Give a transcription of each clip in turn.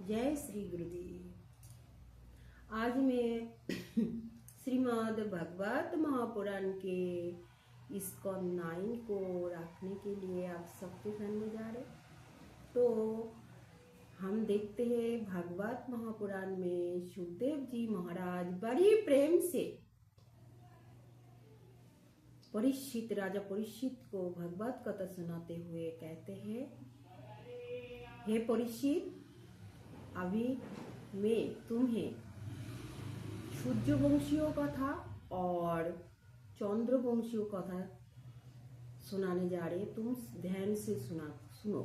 जय श्री गुरुदेव। आज मैं श्रीमद् भागवत महापुराण के स्कंद 9 को रखने के लिए आप सबके सामने जा रहे। तो हम देखते हैं भागवत महापुराण में सुखदेव जी महाराज बड़ी प्रेम से परीक्षित राजा परीक्षित को भागवत कथा सुनाते हुए कहते हैं, हे परीक्षित, अभी मैं तुम्हें सूर्यवंशियों कथा और चंद्रवंशियों कथा सुनाने जा रहे। तुम ध्यान से सुनो।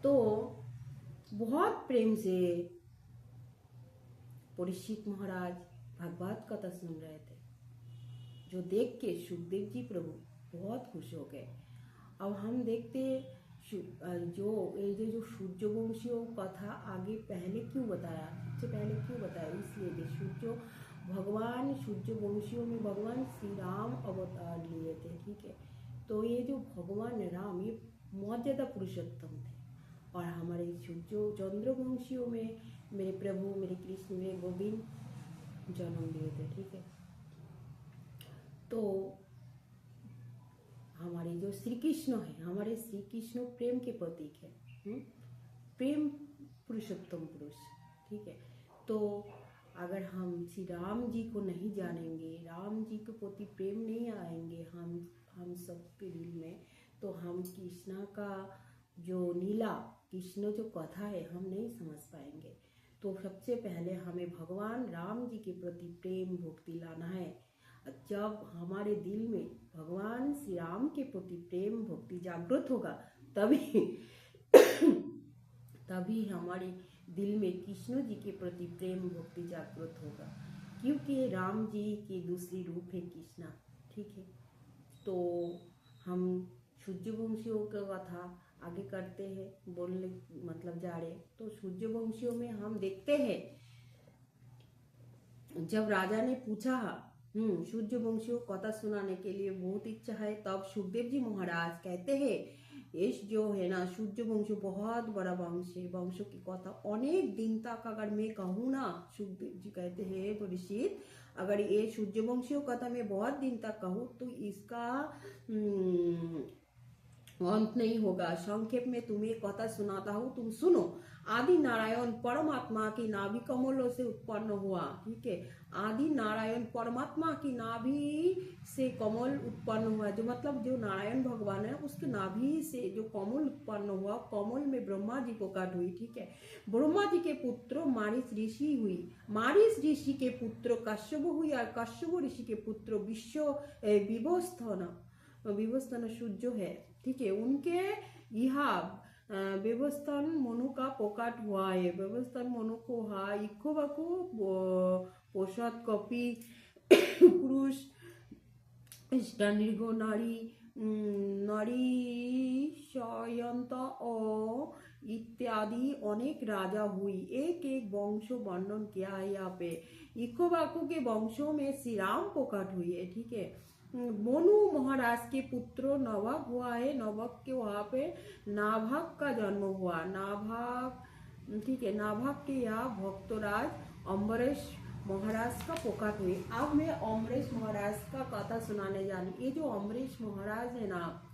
तो बहुत प्रेम से परीक्षित महाराज भागवत कथा सुन रहे थे, जो देख के सुखदेव जी प्रभु बहुत खुश हो गए। अब हम देखते जो सूर्यवंशियों कथा आगे पहले क्यों बताया, सबसे पहले क्यों बताया, इसलिए भगवान सूर्यवंशियों में भगवान श्री राम अवतार लिए थे। ठीक है, तो ये जो भगवान राम ये मर्यादा पुरुषोत्तम थे, और हमारे चंद्रवंशियों में मेरे प्रभु मेरे कृष्ण मेरे गोविंद जन्म लिए थे। ठीक है, तो हमारे जो श्री कृष्ण है, हमारे श्री कृष्ण प्रेम के प्रतीक है, प्रेम पुरुषोत्तम पुरुष। ठीक है, तो अगर हम श्री राम जी को नहीं जानेंगे, राम जी के प्रति प्रेम नहीं आएंगे हम सबके दिल में, तो हम कृष्णा का जो लीला, कृष्ण जो कथा है, हम नहीं समझ पाएंगे। तो सबसे पहले हमें भगवान राम जी के प्रति प्रेम भक्ति लाना है। जब हमारे दिल में भगवान श्री राम के प्रति प्रेम भक्ति जागृत होगा, तभी हमारे दिल में कृष्ण जी के प्रति प्रेम भक्ति जागृत होगा, क्योंकि राम जी की दूसरी रूप है कृष्णा। ठीक है, तो हम सूर्यवंशियों का कथा आगे करते हैं, बोलने मतलब जा रहे। तो सूर्यवंशियों में हम देखते हैं, जब राजा ने पूछा सूर्यवंशियों कथा सुनाने के लिए बहुत इच्छा है, तब सुखदेव जी महाराज कहते हैं, ये जो है ना सूर्यवंश बहुत बड़ा वंश है, वंशों की कथा अनेक दिन तक अगर मैं कहूँ ना, सुखदेव जी कहते हैं परीक्षित, अगर ये सूर्यवंशियों कथा मैं बहुत दिन तक कहूँ तो इसका अंत नहीं होगा। संक्षेप में तुम्हें कथा सुनाता हूँ, तुम सुनो। आदि नारायण परमात्मा की नाभि कमलों से उत्पन्न हुआ। ठीक है, आदि नारायण परमात्मा की नाभि से कमल उत्पन्न हुआ, जो मतलब जो नारायण भगवान है उसके नाभि से जो कमल उत्पन्न हुआ, कमल में ब्रह्मा जी को काट हुई। ठीक है, ब्रह्मा जी के पुत्र मारीच ऋषि हुई, मारीच ऋषि के पुत्र कश्यप हुई, और कश्यप ऋषि के पुत्र विवस्थान सूर्य है। ठीक है, उनके यहाँ व्यवस्थान मनु का प्रकट हुआ है। व्यवस्थान मनु को इक्ष्वाकु पोषद कपि पुरुष नृग नारी शयंत इत्यादि अनेक राजा हुई। एक एक वंश वर्णन किया है यहाँ पे। इक्ष्वाकु के वंशों में श्री राम प्रकट हुई है। ठीक है, मोनु महाराज के पुत्र नवक हुआ है, नवक के वहां पे नाभक का जन्म हुआ, नाभक। ठीक है, नाभक के यहाँ भक्तराज अम्बरीश महाराज का प्रकट हुई। अब मैं अम्बरीश महाराज का कथा सुनाने जानी। ये जो अम्बरीश महाराज है ना,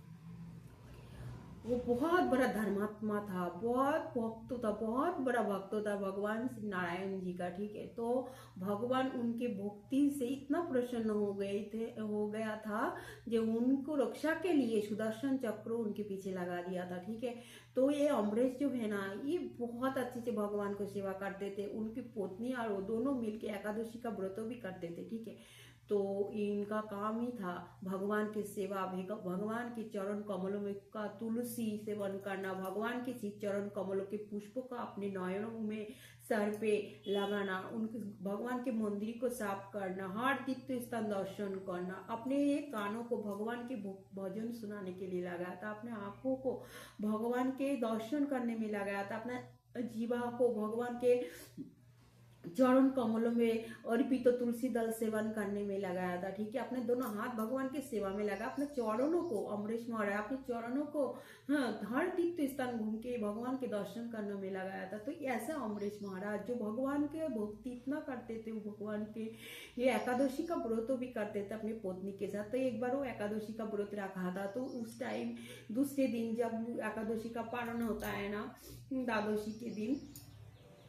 वो बहुत बड़ा धर्मात्मा था, बहुत भक्त था, बहुत बड़ा भक्त था भगवान श्री नारायण जी का। ठीक है, तो भगवान उनके भक्ति से इतना प्रसन्न हो गया था, जो उनको रक्षा के लिए सुदर्शन चक्र उनके पीछे लगा दिया था। ठीक है, तो ये अम्बरीश जो है ना, ये बहुत अच्छे से भगवान को सेवा करते थे। उनकी पत्नी और वो दोनों मिलकर एकादशी का व्रत भी करते थे। ठीक है, तो इनका काम ही था भगवान की सेवा, भगवान के चरण कमलों में का तुलसी सेवन करना, भगवान के चरण कमलों के पुष्पों का अपने नयनों में सर पे लगाना, उनके भगवान के मंदिर को साफ करना, हर तीर्थ स्थान दर्शन करना, अपने कानों को भगवान के भजन सुनाने के लिए लगाया था, अपने आंखों को भगवान के दर्शन करने में लगाया था, अपना जीवा को भगवान के चरण कमलों में अर्पित तो तुलसी दल सेवन करने में लगाया था, ठीक है। अपने दोनों हाथ भगवान की सेवा में लगा, अपने चरणों को अमरीश महाराज अपने चरणों को, हाँ, हर तीर्थ स्थान घूम के भगवान के दर्शन करने में लगाया था। तो ऐसा अमरीश महाराज जो भगवान के भक्ति इतना करते थे, वो भगवान के ये एकादशी का व्रत भी करते थे अपनी पत्नी के साथ। तो एक बार वो एकादशी का व्रत रखा था, तो उस टाइम दूसरे दिन जब एकादशी का पारण होता है ना, द्वादशी के दिन,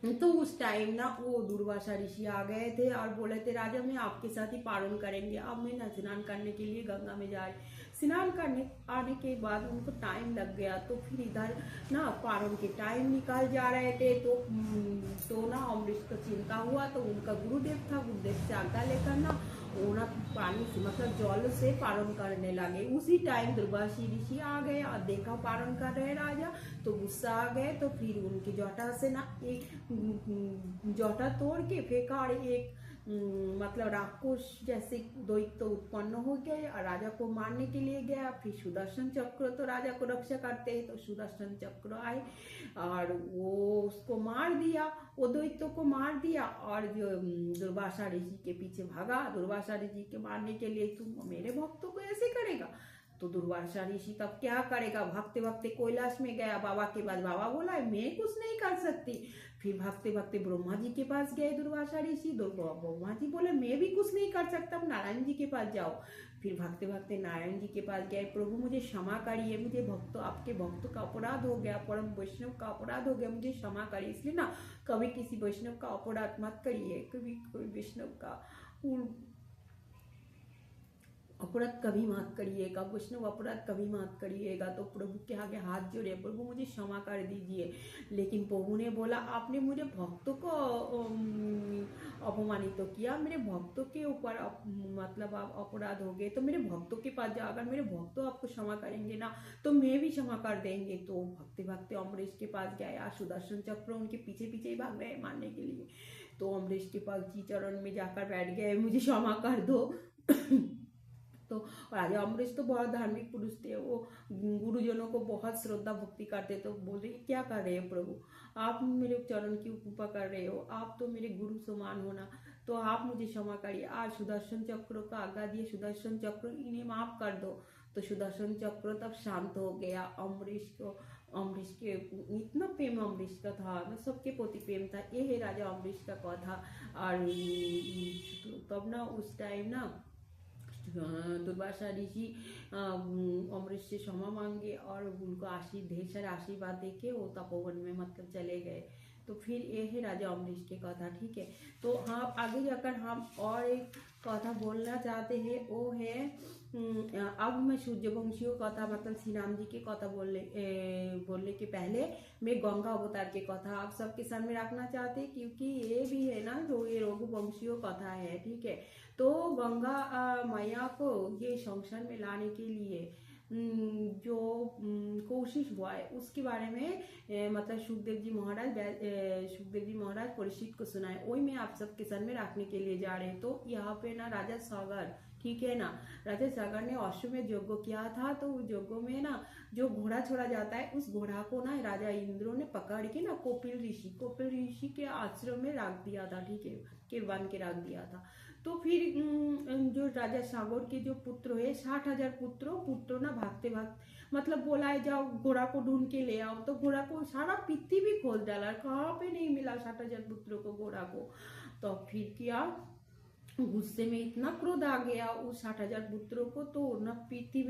तो उस टाइम ना वो दुर्वासा ऋषि आ गए थे और बोले थे, राजा मैं आपके साथ ही पारण करेंगे, अब मैं ना स्नान करने के लिए गंगा में जा रही। स्नान करने आने के बाद उनको टाइम लग गया, तो फिर इधर ना पारण के टाइम निकाल जा रहे थे, तो ना अमरीश को चिंता हुआ। तो उनका गुरुदेव था, गुरुदेव से आज्ञा लेकर ना वो ना पानी से मतलब जल से पारण करने लगे। उसी टाइम दुर्वासी ऋषि आ गए और देखा पारण कर रहे राजा, तो गुस्सा आ गए। तो फिर उनकी जटा से ना एक जटा तोड़ के फेंका और एक मतलब राक्षस जैसे दैत्य उत्पन्न हो गए और राजा को मारने के लिए गया। फिर सुदर्शन चक्र तो राजा को रक्षा करते हैं, तो सुदर्शन चक्र आए और वो उसको मार दिया, वो दैत्य को मार दिया। और जो दुर्वासा ऋषि के पीछे भागा, दुर्वासा ऋषि के मारने के लिए, तुम मेरे भक्तों को ऐसे करेगा। तो दुर्वासा ऋषि तब क्या करेगा, भागते भागते कैलाश में गया बाबा के पास। बाबा बोला मैं कुछ नहीं कर सकती। फिर भागते भागते ब्रह्मा जी के पास गए दुर्वासा ऋषि। ब्रह्मा जी बोले मैं भी कुछ नहीं कर सकता, अब नारायण जी के पास जाओ। फिर भागते भागते नारायण जी के पास गए, प्रभु मुझे क्षमा करिए, मुझे आपके भक्त का अपराध हो गया, परम वैष्णव का अपराध हो गया, मुझे क्षमा करिए। इसलिए ना कभी किसी वैष्णव का अपराध मत करिए, कभी कोई वैष्णव का अपराध कभी मत करिएगा, वैष्णव अपराध कभी मत करिएगा। तो प्रभु के आगे हाथ जोड़े, प्रभु मुझे क्षमा कर दीजिए। लेकिन प्रभु ने बोला आपने मुझे भक्तों को अपमानित तो किया, मेरे भक्तों के ऊपर मतलब आप अपराध हो गए, तो मेरे भक्तों के पास जाओ, अगर मेरे भक्तों आपको क्षमा करेंगे ना तो मैं भी क्षमा कर देंगे। तो भक्ति भक्ति अमरीश के पास गया, सुदर्शन चक्र उनके पीछे पीछे ही भाग रहे मारने के लिए। तो अमरीश के पास जी चरण में जाकर बैठ गए, मुझे क्षमा कर दो। तो राजा अमरीश तो बहुत धार्मिक पुरुष थे, वो गुरुजनों को बहुत श्रद्धा भक्ति करते। तो बोल रहे क्या कर रहे हो प्रभु, आप मेरे चरण की उपमा कर रहे हो, आप तो मेरे गुरु समान होना, तो आप मुझे क्षमा करिए। आज सुदर्शन चक्र का आज्ञा दिए, सुदर्शन चक्र इन्हें माफ कर दो। तो सुदर्शन चक्र तब शांत हो गया। अमरीश के इतना प्रेम अमरीश का था, मैं सबके प्रति प्रेम था। ये है राजा अमरीश का कथा। और तब ना उस टाइम ना दुर्वासा ऋषि अमरीश से क्षमा मांगे और उनको ढेर सारे आशीर्वाद देके वो तपोवन में मतलब चले गए। तो फिर ये है राजा अमरीश की कथा, ठीक है। तो हाँ आगे जाकर हम और एक कथा बोलना चाहते हैं, वो है अब मैं सूर्यवंशियों कथा मतलब श्री राम जी की कथा बोलने के पहले मैं गंगा अवतार की कथा आप सबके सामने रखना चाहते हैं, क्योंकि ये भी है ना जो ये रघुवंशियों कथा है, ठीक है। तो गंगा मैया को ये संसार में लाने के लिए जो कोशिश हुआ है उसके बारे में मतलब सुखदेव जी महाराज परीक्षित को सुनाए, वही मैं आप सबके सामने रखने के लिए जा रहे हैं। तो यहाँ पे ना राजा सागर, ठीक है ना, राजा सागर ने अश्वमेध यज्ञ किया था। तो यज्ञ में ना जो घोड़ा छोड़ा जाता है, उस घोड़ा को ना राजा इंद्र ने पकड़ के ना कपिल ऋषि के आश्रम में रख दिया था, ठीक है, के बन के रख दिया था। तो फिर जो राजा सागर के जो पुत्र है 60,000 पुत्र ना भागते मतलब बोला है जाओ घोड़ा को ढूंढ के ले आओ। तो घोड़ा को सारा पृथ्वी भी खोज डाला, कहाँ पे नहीं मिला 60,000 पुत्रों को घोड़ा को। तो फिर किया, गुस्से में इतना क्रोध आ गया उस 60,000 पुत्रों को, तो ना पृथ्वी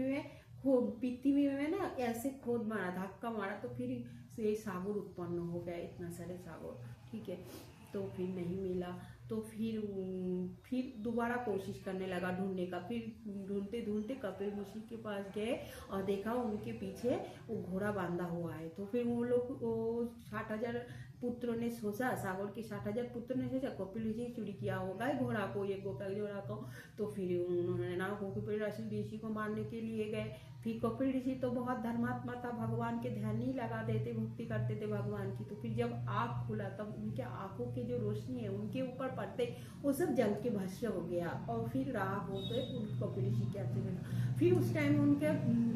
में ना ऐसे खोद मारा, धक्का मारा, तो फिर से सागर उत्पन्न हो गया, इतना सारे सागर, ठीक है। तो फिर नहीं मिला, तो फिर दोबारा कोशिश करने लगा ढूंढने का। फिर ढूंढते ढूंढते कपिल ऋषि के पास गए और देखा उनके पीछे वो घोड़ा बांधा हुआ है। तो फिर वो लोग 60,000 पुत्रों ने सोचा, सागर के 60,000 पुत्रों ने सोचा कपिल ऋषि चोरी किया होगा घोड़ा को, ये गोपाल घोड़ा को। तो फिर उन्होंने ना कपिल ऋषि को मारने के लिए गए। फिर कपिल ऋषि तो बहुत धर्मात्मा था, भगवान के ध्यान नहीं लगा देते, भक्ति करते थे भगवान की। तो फिर जब आँख खुला तब उनके आंखों की जो रोशनी है उनके ऊपर पड़ते वो सब जल के भस्म हो गया और फिर राख हो गए उन कपिल ऋषि के आशीर्वाद। फिर उस टाइम उनके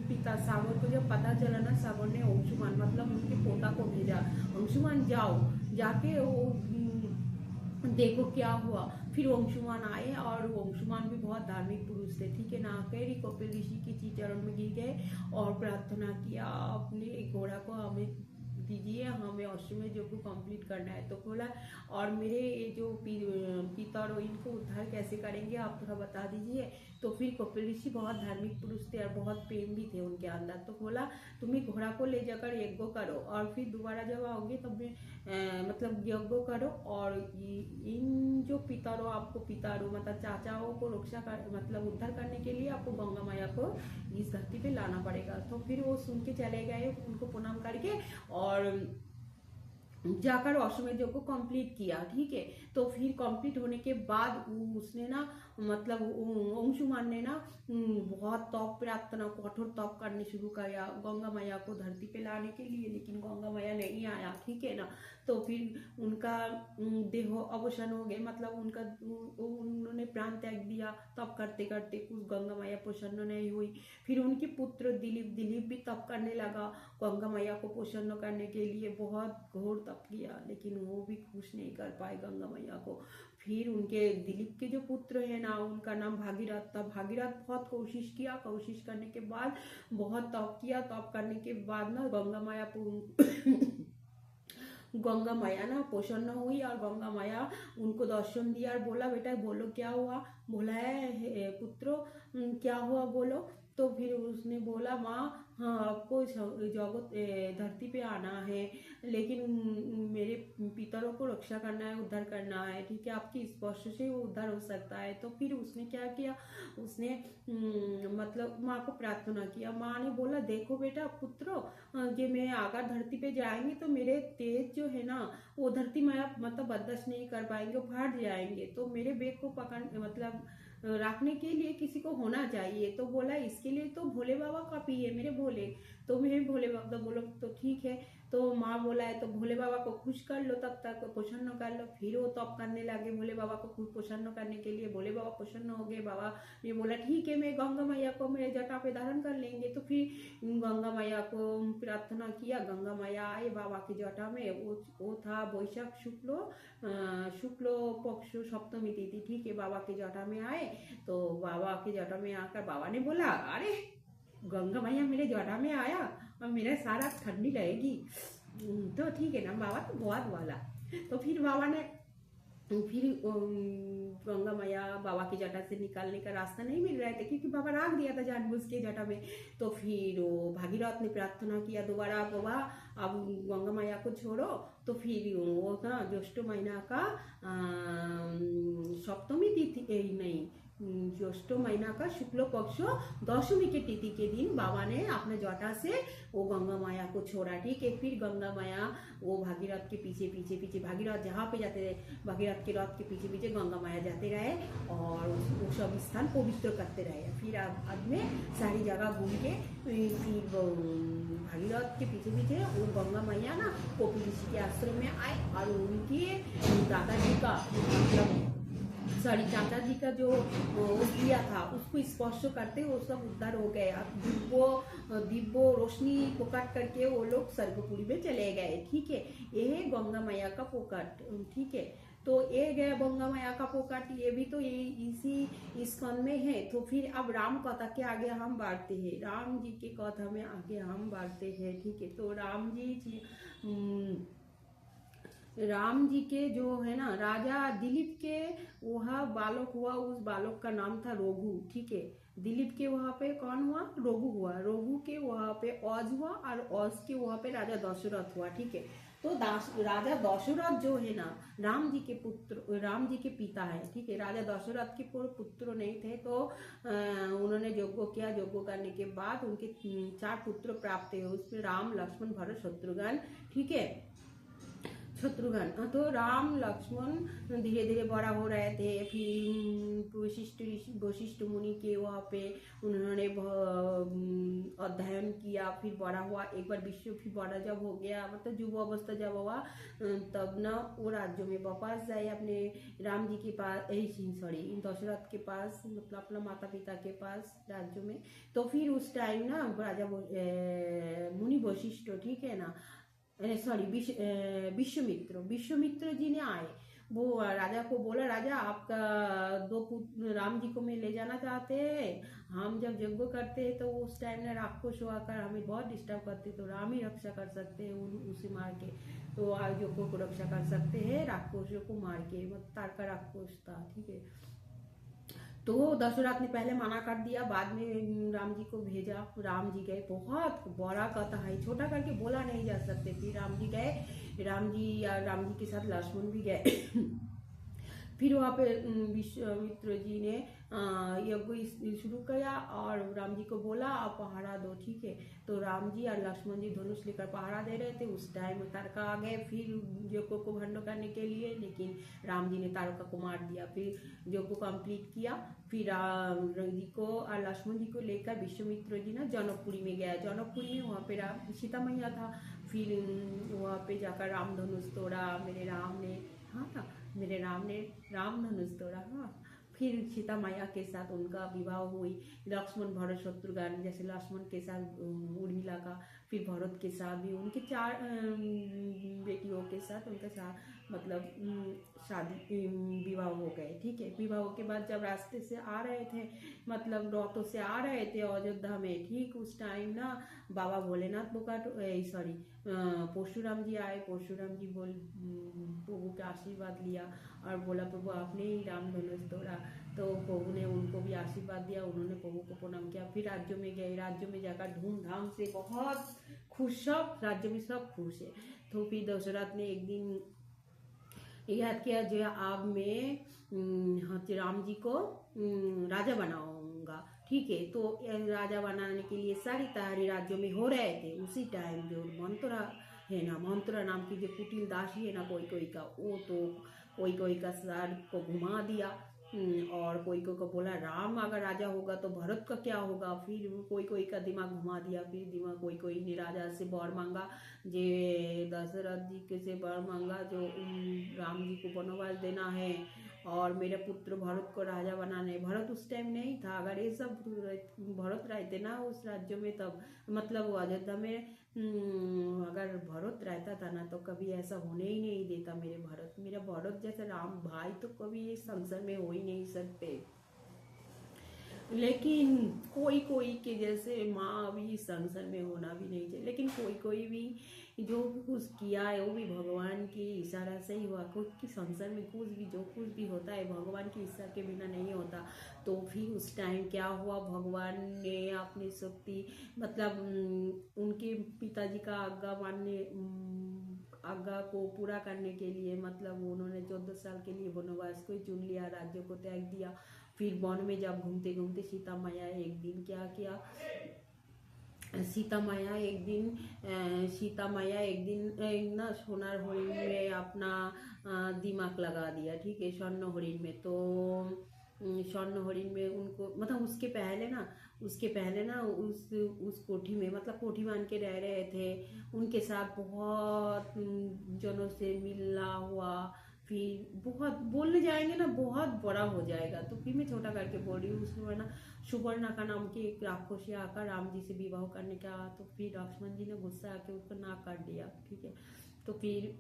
पिता सागर को जब पता चला ना, सागर ने अंशुमान मतलब उनके पोता को भेजा, अंशुमान जाओ जाके वो देखो क्या हुआ। फिर अंशुमान आए और अंशुमान भी बहुत धार्मिक पुरुष थे, ठीक है ना। कई कपिल ऋषि के चरण में गिर गए और प्रार्थना किया, अपने घोड़ा को हमें दीजिए, हमें अश्वमेध यज्ञ को कंप्लीट करना है। तो बोला और मेरे ये जो पिता और इनको उद्धार कैसे करेंगे, आप थोड़ा बता दीजिए। तो फिर कपिल ऋषि बहुत धार्मिक पुरुष थे और बहुत प्रेम भी थे उनके अंदर। तो बोला तुम ही घोड़ा को ले जाकर यज्ञ करो और फिर दोबारा जब आओगे तब मतलब यज्ञ करो, और इन जो पितरों, आपको पितरों मतलब चाचाओं को रक्षा कर मतलब उद्धार करने के लिए आपको गंगा मैया को इस धरती पे लाना पड़ेगा। तो फिर वो सुन के चले गए, उनको प्रणाम करके और जाकर अश्वमेध यज्ञ को कंप्लीट किया, ठीक है। तो फिर कंप्लीट होने के बाद उसने ना मतलब अंशुमान ने ना बहुत तप प्रार्थना कठोर तप करने शुरू किया गंगा मैया को धरती पे लाने के लिए, लेकिन गंगा मैया नहीं आया, ठीक है ना। तो फिर उनका देह अवसान हो गए, मतलब उनका उन्होंने प्राण त्याग दिया तप करते करते, कुछ गंगा मैया प्रसन्न नहीं हुई। फिर उनके पुत्र दिलीप भी तप करने लगा गंगा मैया को प्रसन्न करने के लिए, बहुत घोर तप किया, लेकिन वो भी खुश नहीं कर पाए गंगा मैया को। फिर उनके दिलीप के जो पुत्र है ना, उनका नाम भागीरथ था। भागीरथ बहुत कोशिश किया, कोशिश करने के बाद बहुत तप किया, तप करने के बाद ना गंगा मैया गंगा मैया ना प्रसन्न हुई और गंगा मैया उनको दर्शन दिया और बोला बेटा बोलो क्या हुआ। बोला है पुत्रो क्या हुआ बोलो। तो फिर उसने बोला माँ हाँ आपको जगत धरती पे आना है, लेकिन मेरे पितरों को रक्षा करना है, उद्धार करना है, ठीक है, आपकी स्पर्श से वो उद्धार हो सकता है। तो फिर उसने क्या किया, उसने मतलब माँ को प्रार्थना किया। माँ ने बोला देखो बेटा पुत्रो, ये मैं अगर धरती पे जाएंगे तो मेरे तेज जो है ना वो धरती माया मतलब बर्दाश्त नहीं कर पाएंगे, फट जाएंगे। तो मेरे बेग को पकड़ मतलब रखने के लिए किसी को होना चाहिए। तो बोला इसके लिए तो भोले बाबा का पी है मेरे भोले। तो मेरे भोले बाबा बोलो तो ठीक है। तो माँ बोला है तो भोले बाबा को खुश कर लो, तब तक प्रसन्न कर लो। फिर वो तप करने लगे भोले बाबा को प्रसन्न करने के लिए। भोले बाबा प्रसन्न हो गए। बाबा ने बोला ठीक है मैं गंगा मैया को मेरे जटा पे धारण कर लेंगे। तो फिर गंगा मैया को प्रार्थना किया, गंगा मैया आए बाबा की जटा में। वो था वैशाख शुक्ल पक्ष सप्तमी तिथि, ठीक है। बाबा की जटा में आए, तो बाबा की जटा में आकर बाबा ने बोला अरे गंगा मैया मेरे जटा में आया और मेरा सारा ठंडी रहेगी। तो ठीक है ना, बाबा तो बहुत वाला। तो फिर बाबा ने फिर गंगा मैया बाबा की जटा से निकालने का रास्ता नहीं मिल रहा था, क्योंकि बाबा रख दिया था जानबूझ के जटा में। तो फिर भागीरथ ने प्रार्थना किया दोबारा, बाबा अब गंगा मैया को छोड़ो। तो फिर वो ना ज्येष्ठ महीना का सप्तमी तिथि नहीं ज्येष्ठ महीना का शुक्ल पक्ष दशमी के तिथि के दिन बाबा ने अपने जटा से वो गंगा माया को छोड़ा, ठीक है। फिर गंगा माया वो भागीरथ के पीछे पीछे पीछे भागीरथ जहाँ पे जाते रहे, भागीरथ के रथ के पीछे पीछे गंगा माया जाते रहे और वो सब स्थान पवित्र करते रहे। फिर अब में सारी जगह घूम के फिर भागीरथ के पीछे पीछे वो गंगा मैया ना कपिल ऋषि के आश्रम में आए और उनके दादाजी का मतलब सॉरी चाचा जी का जो दिया था उसको स्पर्श करते वो सब उद्धार हो गए। अब दिव्य रोशनी को काट करके वो लोग स्वर्गपुरी में चले गए, ठीक है। ये है गंगा मैया का पोकट, ठीक है। तो ये गया गंगा मैया का पोकट, ये भी तो ये इसी स्कंद में है। तो फिर अब राम कथा के आगे हम बढ़ते हैं, राम जी के कथा में आगे हम बढ़ते हैं, ठीक है। तो राम जी के जो है ना राजा दिलीप के वहाँ बालक हुआ, उस बालक का नाम था रघु, ठीक है। दिलीप के वहाँ पे कौन हुआ, रघु हुआ। रघु के वहाँ पे औज हुआ और औज के वहाँ पे राजा दशरथ हुआ, ठीक है। तो राजा दशरथ जो है ना राम जी के पुत्र, राम जी के पिता है, ठीक है। राजा दशरथ के पूर्व पुत्र नहीं थे, तो उन्होंने यज्ञ किया। यज्ञ करने के बाद उनके 4 पुत्र प्राप्त हुए, उसमें राम लक्ष्मण भरत शत्रुघ्न, ठीक है। शत्रुघ्न तो राम लक्ष्मण धीरे धीरे बड़ा हो रहे थे। फिर वशिष्ठ मुनि के वहाँ पे उन्होंने अध्ययन किया, फिर बड़ा हुआ। एक बार फिर बड़ा जब हो गया मतलब युवा अवस्था जब हुआ तब ना वो राज्यों में वापस जाए अपने राम जी के पास, सॉरी दशरथ के पास, मतलब अपना माता पिता के पास राज्यों में। तो फिर उस टाइम ना राजा मुनि वशिष्ठ, ठीक है ना, सॉरी विश्वामित्र जी ने आए वो राजा को बोला, राजा आपका दो पुत्र राम जी को मैं ले जाना चाहते हैं, हम जब यज्ञ करते हैं तो उस टाइम में राक्षस आकर हमें बहुत डिस्टर्ब करते, तो राम ही रक्षा कर सकते हैं उसे मार के, तो यज्ञ को रक्षा कर सकते हैं राक्षसों को मार के, मतलब तारका राक्षस था, ठीक है। तो दशरथ ने पहले मना कर दिया, बाद में राम जी को भेजा, राम जी गए, बहुत बड़ा कथा है, छोटा करके बोला नहीं जा सकते। फिर राम जी गए, राम जी के साथ लक्ष्मण भी गए। फिर वहाँ पे विश्वामित्र जी ने यज्ञ शुरू किया और राम जी को बोला आप पहाड़ा दो, ठीक है। तो राम जी और लक्ष्मण जी धनुष लेकर पहाड़ा दे रहे थे, उस टाइम तारका आ गए फिर यज्ञ को भंड करने के लिए, लेकिन राम जी ने तारका को मार दिया। फिर यज्ञ को कंप्लीट किया, फिर राम जी को और लक्ष्मण जी को लेकर विश्वामित्र जी ना जनकपुरी में गया, जनकपुरी में वहाँ पे सीता मैया था। फिर वहाँ पे जाकर राम धनुष तोड़ा मेरे राम ने, हाँ था मेरे राम ने राम धनुष तोड़ा, हाँ। फिर सीता मैया के साथ उनका विवाह हुई, लक्ष्मण भरत शत्रुघ्न, जैसे लक्ष्मण के साथ उर्मिला का, फिर भरत के साथ भी उनके 4 बेटियों के साथ उनका साथ मतलब शादी विवाह हो गए, ठीक है। विवाह के बाद जब रास्ते से आ रहे थे, मतलब रथों से आ रहे थे अयोध्या में, ठीक उस टाइम ना बाबा भोलेनाथ सॉरी परशुराम जी आए। परशुराम जी प्रभु का आशीर्वाद लिया और बोला प्रभु आपने ही राम धनुष तोड़ा, तो प्रभु ने उनको भी आशीर्वाद दिया, उन्होंने प्रभु को प्रणाम किया। फिर राज्यों में गए, राज्यों में जाकर धूमधाम से बहुत खुश, सब राज्य में सब खुश है। तो फिर दशरथ ने एक दिन याद किया जो अब मैं राम जी को राजा बनाऊंगा, ठीक है। तो राजा बनाने के लिए सारी तैयारी राज्यों में हो रहे थे। उसी टाइम जो मंत्रा है ना, मंत्रा नाम की जो कुटिल दासी है ना कोई कोई का, वो तो कोई का सर को घुमा दिया और कोई को बोला राम अगर राजा होगा तो भरत का क्या होगा। फिर कोई का दिमाग घुमा दिया, फिर दिमाग कोई ने राजा से वर मांगा, जे दशरथ जी के से वर मांगा जो राम जी को वनवास देना है और मेरे पुत्र भरत को राजा बनाना है। भरत उस टाइम नहीं था, अगर ये सब भरत रहते ना उस राज्य में, तब मतलब अयोध्या में अगर भरत रहता था ना तो कभी ऐसा होने ही नहीं देता। मेरा भरत जैसे राम भाई तो कभी इस संसार में हो ही नहीं सकते। लेकिन कोई के जैसे माँ भी संसार में होना भी नहीं चाहिए, लेकिन कोई भी जो कुछ किया है वो भी भगवान की इशारा से ही हुआ, क्योंकि संसार में जो कुछ भी होता है भगवान की इच्छा के बिना नहीं होता। तो फिर उस टाइम क्या हुआ, भगवान ने अपनी शक्ति मतलब उनके पिताजी का आज्ञा को पूरा करने के लिए, मतलब उन्होंने 14 साल के लिए वनवास को चुन लिया, राज्य को त्याग दिया। फिर वन में जब घूमते घूमते सीता मैया एक दिन क्या किया, सीता मैया एक दिन ना सोनार हरिण में अपना दिमाग लगा दिया, ठीक है, स्वर्ण हरिण में। तो स्वर्ण हरिण में उनको मतलब उसके पहले ना उस कोठी में, मतलब कोठी मान के रह रहे थे, उनके साथ बहुत जनों से मिलना हुआ। फिर बहुत बोलने जाएंगे ना बहुत बड़ा हो जाएगा, तो फिर मैं छोटा करके बोल रही हूँ। उसमें ना सुपर्णखा नाम की एक राक्षसी आकर राम जी से विवाह करने का, तो फिर लक्ष्मण जी ने गुस्सा आके उसका नाक काट दिया, ठीक है। तो फिर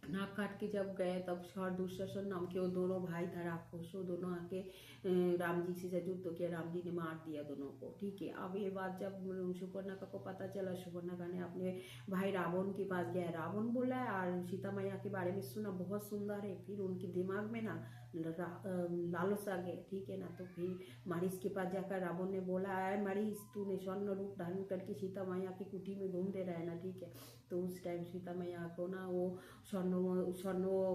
नाक काट के जब गए तब दुशासन नाम के वो दोनों भाई था राक्षस, वो दोनों आके राम जी से युद्ध किया, राम जी ने मार दिया दोनों को, ठीक है। अब ये बात जब सुपर्णखा को पता चला, सुपर्णखा ने अपने भाई रावण के पास गया, रावण बोला है और सीता मैया के बारे में सुना बहुत सुंदर है। फिर उनके दिमाग में ना लालच आ गए, ठीक है ना। तो फिर मारिस के पास जाकर रावण ने बोला है मारिस तूने स्वर्ण रूप धारण करके सीता मैया की कुटी में घूमते रहे ना, ठीक है। तो उस टाइम सीता मैया को ना वो स्वर्ण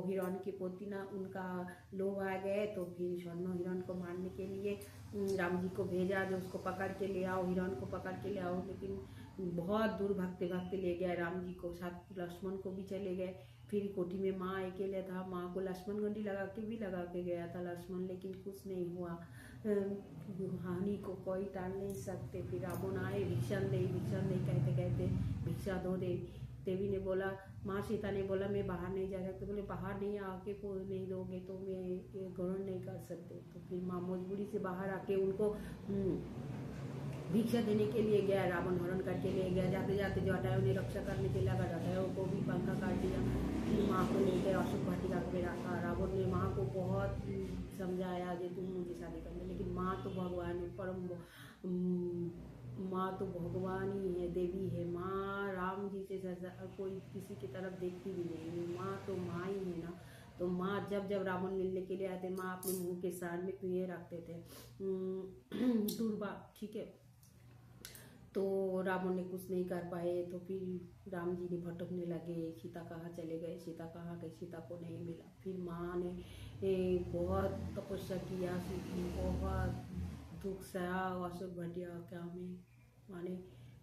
हिरण के प्रति ना उनका लोभ आ गए। तो फिर स्वर्ण हिरण को मारने के लिए राम जी को भेजा, जो उसको पकड़ के ले आओ, हिरण को पकड़ के ले आओ। लेकिन बहुत दूर भागते भागते ले गया राम जी को, साथ लक्ष्मण को भी चले गए। फिर कोठी में माँ अकेले था, माँ को लक्ष्मण गंडी लगा के गया था लक्ष्मण, लेकिन कुछ नहीं हुआ, हानि को कोई टाल नहीं सकते। फिर रावण आए, भिक्षण दे कहते कहते भिक्षा दो दे। देवी ने बोला, माँ सीता ने बोला मैं बाहर नहीं जा सकती, बोले बाहर नहीं आके को नहीं दोगे तो मैं ये ग्रहण नहीं कर सकते। तो फिर माँ मजबूरी से बाहर आके उनको भिक्षा देने के लिए गया, रावण हरण करके ले गया। जाते जाते जटायु ने रक्षा करने के लिए लगा, जटायु को भी पंखा काट दिया। फिर माँ माँ को लेकर अशोक वाटिका में रखा। रावण ने माँ को बहुत समझाया कि तुम मुझे शादी करना, लेकिन माँ तो भगवान है, माँ तो भगवान ही है, देवी है। माँ राम जी से कोई किसी की तरफ देखती भी नहीं है, माँ तो माँ ही है ना। तो माँ जब जब रावण मिलने के लिए आते, माँ अपने मुंह के साथ में तो ये रखते थे दुर्वा, ठीक है। तो रावण ने कुछ नहीं कर पाए, तो फिर राम जी ने भटकने लगे, सीता कहाँ चले गए, सीता कहाँ गई, सीता को नहीं मिला। फिर माँ ने बहुत तपस्या किया, बहुत दुख सहा अशोक वाटिका में।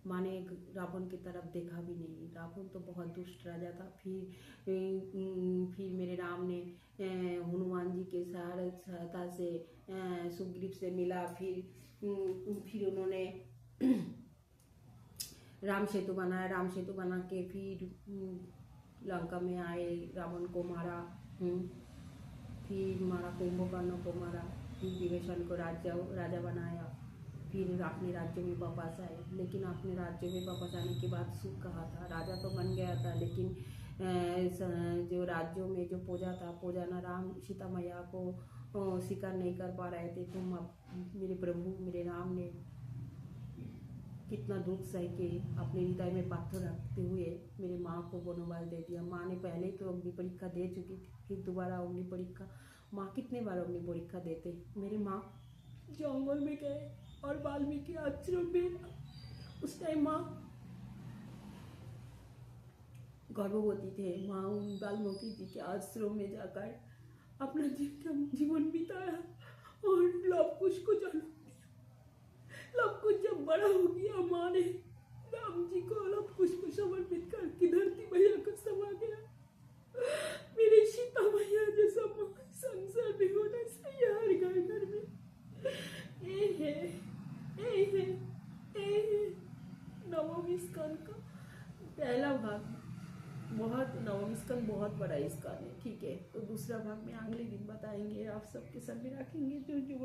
माँ ने रावण की तरफ देखा भी नहीं। रावण तो बहुत दुष्ट राजा था। फिर मेरे राम ने हनुमान जी के सहायता से सुग्रीव से मिला। फिर उन्होंने राम सेतु बनाया। राम सेतु बना के फिर लंका में आए, रावण को मारा, फिर मारा, कुंभकर्ण को मारा, फिर विभीषण को राजा बनाया, फिर अपने राज्य में वापस आए। लेकिन अपने राज्य में वापस आने के बाद सुख कहा था, राजा तो बन गया था, लेकिन जो राज्यों में जो पूजा ना राम सीता मैया को स्वीकार नहीं कर पा रहे थे। तो मेरे प्रभु मेरे राम ने कितना दुख सह के अपने हृदय में पाथर रखते हुए मेरी माँ को वनवास दे दिया। माँ ने पहले तो अग्नि परीक्षा दे चुकी थी, फिर दोबारा अग्नि परीक्षा। माँ कितने बार अग्नि परीक्षा देते। मेरी माँ जंगल में गए और वाल्मीकि आश्रम में, उस टाइम माँ गर्भवती थे। माँ वाल्मीकि जी के आश्रम में जाकर अपना जीवन बिताया और लव कुश को जन्म दिया। लव कुश जब बड़ा हो गया, माँ ने राम जी को लव कुश को समर्पित करके धरती मैया को समा गया। मेरी सीता मैया जैसा माँ संसार में होना चाहिए हर घर घर में। नवमी स्कंद का पहला भाग नवमी स्कंद बहुत बड़ा स्कंद है, ठीक है। तो दूसरा भाग में अगले दिन बताएंगे। आप सबके सब में रखेंगे जो